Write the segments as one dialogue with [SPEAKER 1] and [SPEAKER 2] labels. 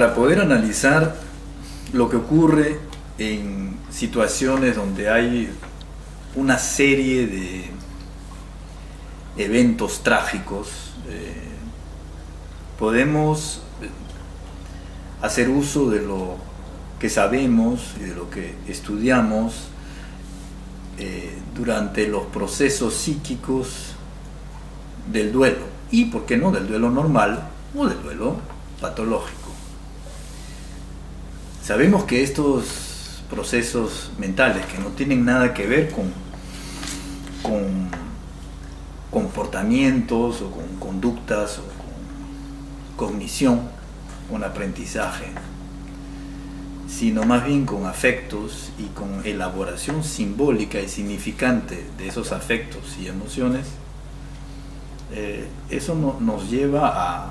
[SPEAKER 1] Para poder analizar lo que ocurre en situaciones donde hay una serie de eventos trágicos, podemos hacer uso de lo que sabemos y de lo que estudiamos durante los procesos psíquicos del duelo, y por qué no del duelo normal o del duelo patológico. Sabemos que estos procesos mentales, que no tienen nada que ver con comportamientos o con conductas o con cognición, con aprendizaje, sino más bien con afectos y con elaboración simbólica y significante de esos afectos y emociones, eso nos lleva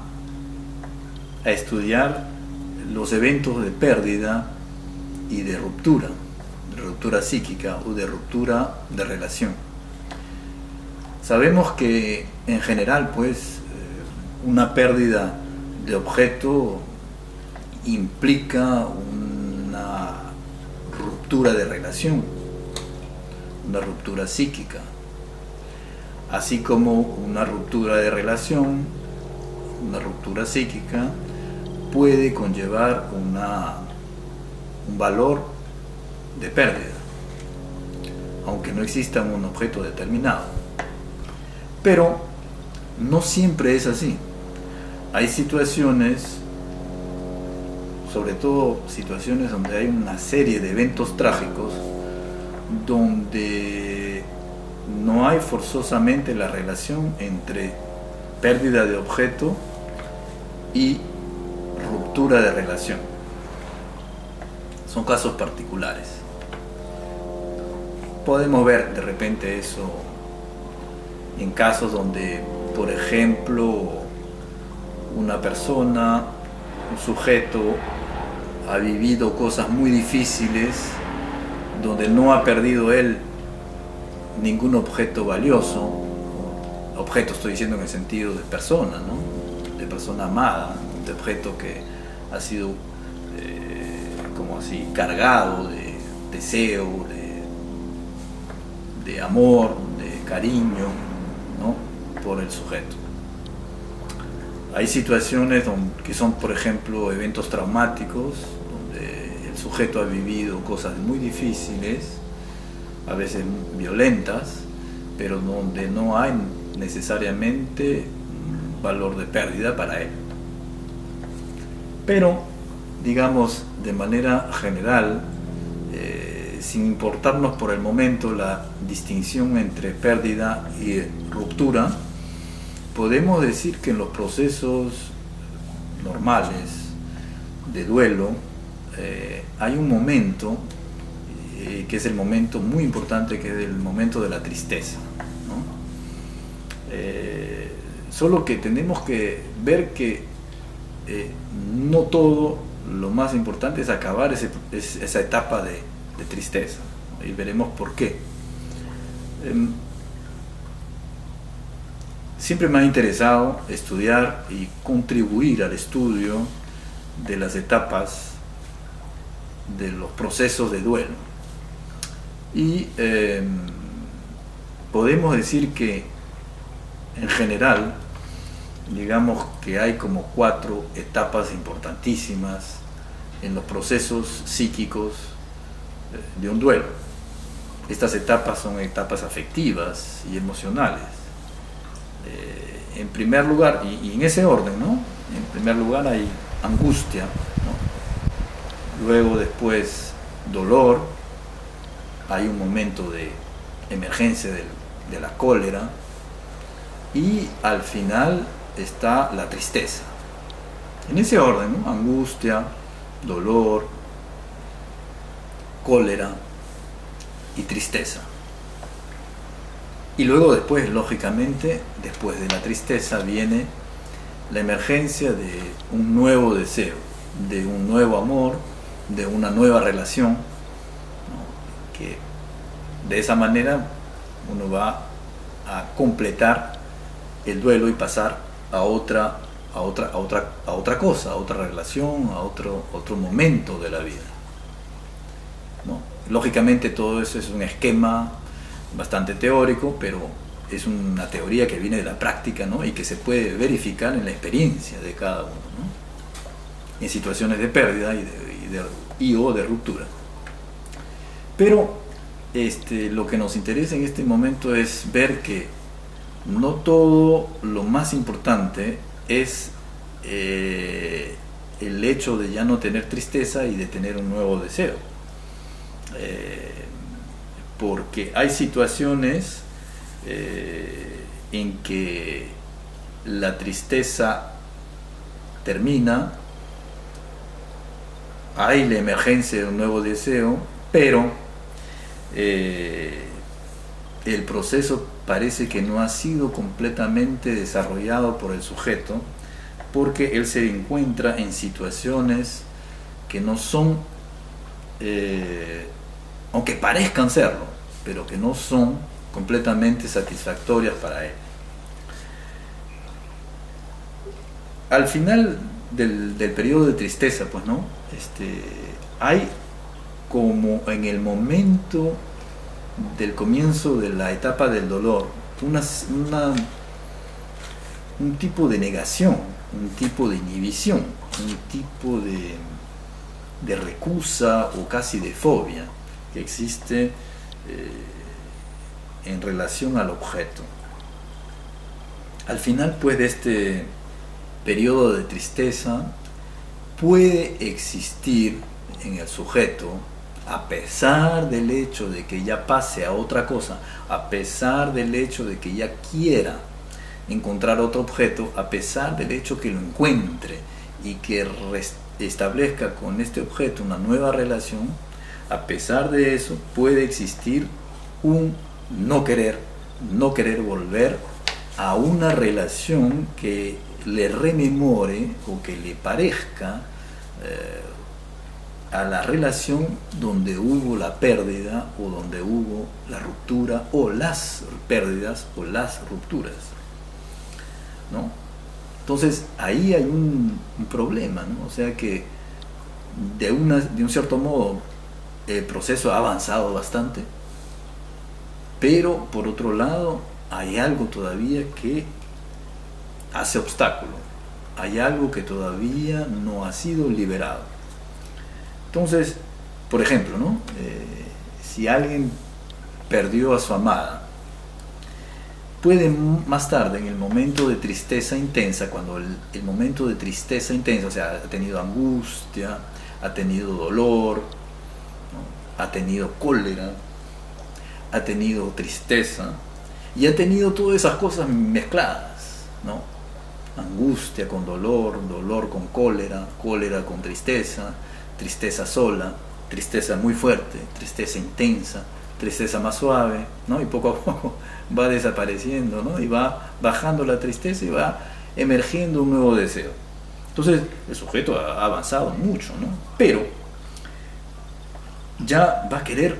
[SPEAKER 1] a estudiar los eventos de pérdida y de ruptura psíquica o de ruptura de relación. Sabemos que en general, pues, una pérdida de objeto implica una ruptura de relación, una ruptura psíquica, así como una ruptura de relación, una ruptura psíquica puede conllevar un valor de pérdida, aunque no exista un objeto determinado. Pero no siempre es así. Hay situaciones, sobre todo situaciones donde hay una serie de eventos trágicos, donde no hay forzosamente la relación entre pérdida de objeto y ruptura de relación. Son casos particulares. Podemos ver de repente eso en casos donde, por ejemplo, una persona, un sujeto, ha vivido cosas muy difíciles, donde no ha perdido él ningún objeto valioso. Objeto estoy diciendo en el sentido de persona, ¿no? De persona amada, de objeto que ha sido como así cargado de deseo, de amor, de cariño, ¿no? Por el sujeto. Hay situaciones que son, por ejemplo, eventos traumáticos, donde el sujeto ha vivido cosas muy difíciles, a veces violentas, pero donde no hay necesariamente un valor de pérdida para él. Pero, digamos, de manera general, sin importarnos por el momento la distinción entre pérdida y ruptura, podemos decir que en los procesos normales de duelo hay un momento que es el momento muy importante, que es el momento de la tristeza, ¿no? Solo que tenemos que ver que no todo lo más importante es acabar esa etapa de tristeza, ¿no? Y veremos por qué. Siempre me ha interesado estudiar y contribuir al estudio de las etapas de los procesos de duelo. Y podemos decir que en general, digamos que hay como 4 etapas importantísimas en los procesos psíquicos de un duelo. Estas etapas son etapas afectivas y emocionales. En primer lugar, y en ese orden, ¿no? En primer lugar hay angustia, ¿no? Luego, después, dolor. Hay un momento de emergencia de la cólera, y al final está la tristeza. En ese orden, ¿no? Angustia, dolor, cólera y tristeza. Y luego después, lógicamente, después de la tristeza viene la emergencia de un nuevo deseo, de un nuevo amor, de una nueva relación, ¿no? Que de esa manera uno va a completar el duelo y pasar a otra a otra cosa, a otra relación, a otro momento de la vida, ¿no? Lógicamente todo eso es un esquema bastante teórico, pero es una teoría que viene de la práctica, ¿no? Y que se puede verificar en la experiencia de cada uno, ¿no? En situaciones de pérdida o de ruptura. Pero lo que nos interesa en este momento es ver que no todo lo más importante es el hecho de ya no tener tristeza y de tener un nuevo deseo. Porque hay situaciones en que la tristeza termina, hay la emergencia de un nuevo deseo, pero el proceso parece que no ha sido completamente desarrollado por el sujeto, porque él se encuentra en situaciones que no son, aunque parezcan serlo, pero que no son completamente satisfactorias para él. Al final del periodo de tristeza, pues, ¿no? Hay como en el momento del comienzo de la etapa del dolor un tipo de negación, un tipo de inhibición, un tipo de recusa o casi de fobia que existe en relación al objeto. Al final, pues, de este periodo de tristeza puede existir en el sujeto, a pesar del hecho de que ya pase a otra cosa, a pesar del hecho de que ya quiera encontrar otro objeto, a pesar del hecho que lo encuentre y que establezca con este objeto una nueva relación, a pesar de eso puede existir un no querer volver a una relación que le rememore o que le parezca a la relación donde hubo la pérdida o donde hubo la ruptura o las pérdidas o las rupturas, ¿no? Entonces ahí hay un problema, ¿no? O sea que de un cierto modo el proceso ha avanzado bastante, pero por otro lado hay algo todavía que hace obstáculo, hay algo que todavía no ha sido liberado. Entonces, por ejemplo, ¿no? Si alguien perdió a su amada, puede más tarde, en el momento de tristeza intensa, cuando el momento de tristeza intensa, o sea, ha tenido angustia, ha tenido dolor, ¿no? Ha tenido cólera, ha tenido tristeza y ha tenido todas esas cosas mezcladas, ¿no? Angustia con dolor, dolor con cólera, cólera con tristeza, tristeza sola, tristeza muy fuerte, tristeza intensa, tristeza más suave, ¿no? Y poco a poco va desapareciendo, ¿no? Y va bajando la tristeza y va emergiendo un nuevo deseo. Entonces el sujeto ha avanzado mucho, ¿no? Pero ya va a querer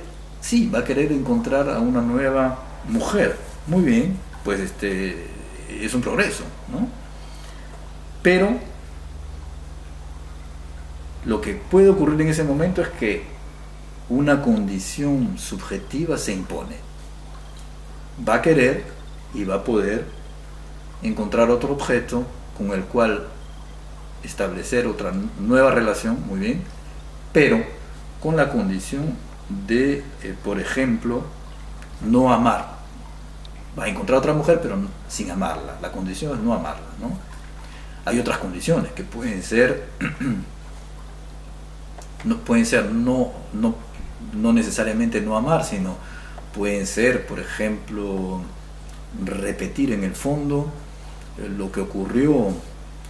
[SPEAKER 1] encontrar a una nueva mujer. Muy bien, pues es un progreso, ¿no? Pero lo que puede ocurrir en ese momento es que una condición subjetiva se impone. Va a querer y va a poder encontrar otro objeto con el cual establecer otra nueva relación, muy bien, pero con la condición de, por ejemplo, no amar. Va a encontrar otra mujer, pero sin amarla. La condición es no amarla, ¿no? Hay otras condiciones que pueden ser no necesariamente no amar, sino pueden ser, por ejemplo, repetir en el fondo lo que ocurrió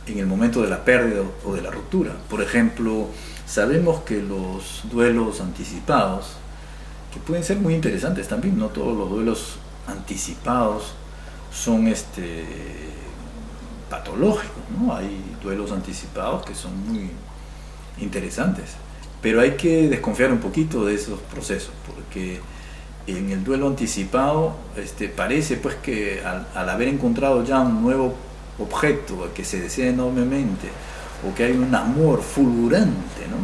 [SPEAKER 1] en el momento de la pérdida o de la ruptura. Por ejemplo, sabemos que los duelos anticipados, que pueden ser muy interesantes también, no todos los duelos anticipados son patológicos, ¿no? Hay duelos anticipados que son muy interesantes, pero hay que desconfiar un poquito de esos procesos, porque en el duelo anticipado parece pues que al haber encontrado ya un nuevo objeto que se desea enormemente, o que hay un amor fulgurante, ¿no?,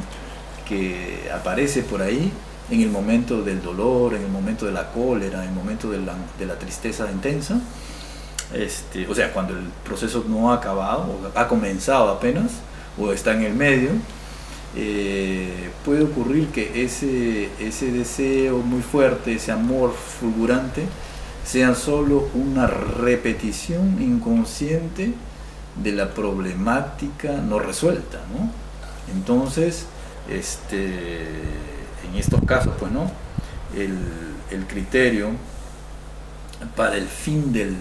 [SPEAKER 1] que aparece por ahí en el momento del dolor, en el momento de la cólera, en el momento de la tristeza intensa, o sea, cuando el proceso no ha acabado, o ha comenzado apenas, o está en el medio, puede ocurrir que ese deseo muy fuerte, ese amor fulgurante, sea solo una repetición inconsciente de la problemática no resuelta, ¿no? Entonces, en estos casos, pues, ¿no?, el criterio para el fin del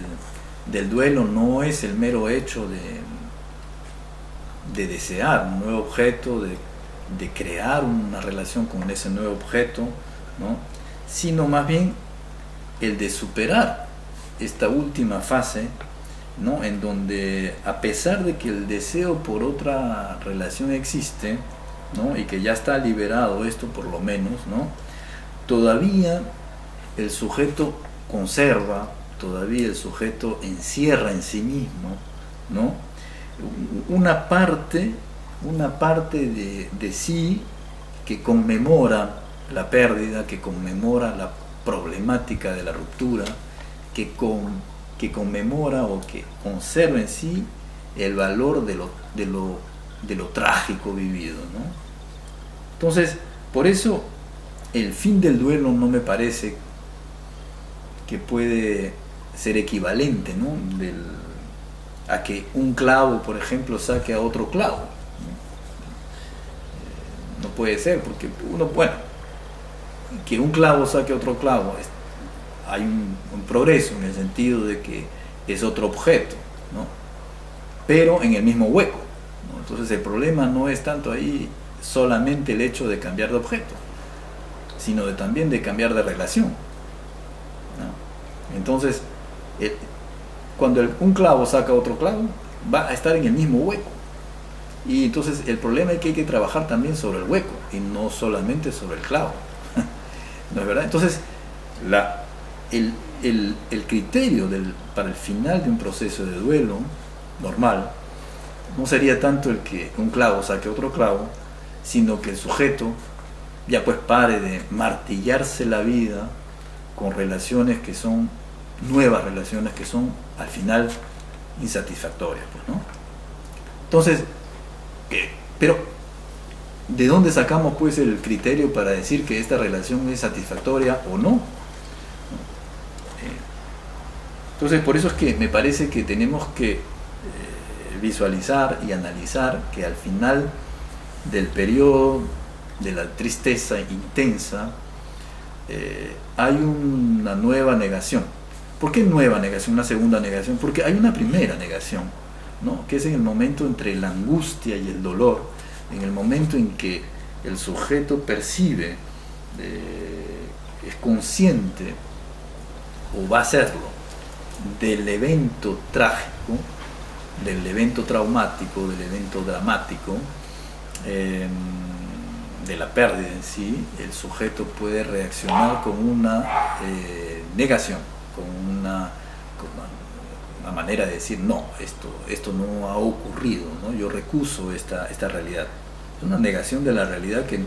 [SPEAKER 1] duelo no es el mero hecho de desear un nuevo objeto, de crear una relación con ese nuevo objeto, ¿no?, sino más bien el de superar esta última fase, ¿no?, en donde, a pesar de que el deseo por otra relación existe, ¿no?, y que ya está liberado esto por lo menos, ¿no?, todavía el sujeto conserva, todavía el sujeto encierra en sí mismo, ¿no?, una parte de sí que conmemora la pérdida, que conmemora la problemática de la ruptura, que conmemora o que conserva en sí el valor de lo trágico vivido, ¿no? Entonces, por eso el fin del duelo no me parece que puede ser equivalente, ¿no?, a que un clavo, por ejemplo, saque a otro clavo. No puede ser, porque que un clavo saque a otro clavo, hay un progreso en el sentido de que es otro objeto, ¿no?, pero en el mismo hueco, ¿no? Entonces el problema no es tanto ahí solamente el hecho de cambiar de objeto, sino también de cambiar de relación, ¿no? Entonces, cuando un clavo saca otro clavo, va a estar en el mismo hueco. Y entonces el problema es que hay que trabajar también sobre el hueco y no solamente sobre el clavo. ¿No es verdad? Entonces, el criterio para el final de un proceso de duelo normal no sería tanto el que un clavo saque otro clavo, sino que el sujeto ya pues pare de martillarse la vida con relaciones que son nuevas, relaciones que son al final insatisfactorias, pues, ¿no? Entonces, pero ¿de dónde sacamos pues el criterio para decir que esta relación es satisfactoria o no? Entonces, por eso es que me parece que tenemos que visualizar y analizar que al final del periodo de la tristeza intensa hay una nueva negación. ¿Por qué nueva negación? Una segunda negación. Porque hay una primera negación, ¿no?, que es en el momento entre la angustia y el dolor, en el momento en que el sujeto percibe, es consciente, o va a serlo, del evento trágico, del evento traumático, del evento dramático, de la pérdida en sí. El sujeto puede reaccionar con una negación, con una manera de decir, no, esto no ha ocurrido, ¿no?, yo recuso esta realidad. Es una negación de la realidad que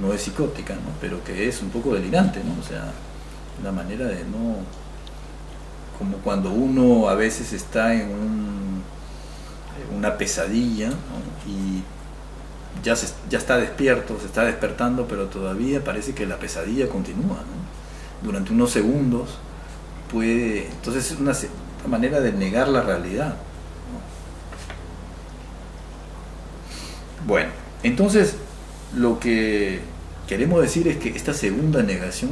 [SPEAKER 1] no es psicótica, ¿no?, pero que es un poco delirante, ¿no? O sea, una manera de no... Como cuando uno a veces está en una pesadilla, ¿no?, y ya está despierto, se está despertando, pero todavía parece que la pesadilla continúa, ¿no? Durante unos segundos puede... Entonces es una manera de negar la realidad, ¿no? Bueno, entonces lo que queremos decir es que esta segunda negación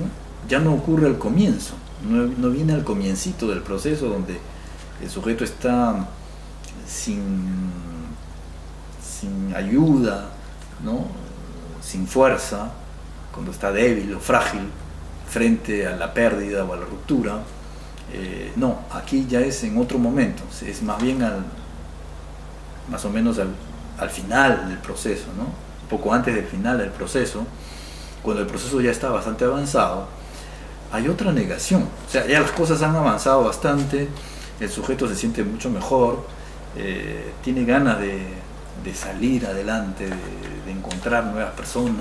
[SPEAKER 1] ya no ocurre al comienzo, no viene al comiencito del proceso donde el sujeto está sin ayuda, ¿no?, sin fuerza, cuando está débil o frágil frente a la pérdida o a la ruptura. No, aquí ya es en otro momento, es más bien más o menos al final del proceso, ¿no?, un poco antes del final del proceso, cuando el proceso ya está bastante avanzado. Hay otra negación, o sea, ya las cosas han avanzado bastante, el sujeto se siente mucho mejor tiene ganas de salir adelante, de encontrar nuevas personas,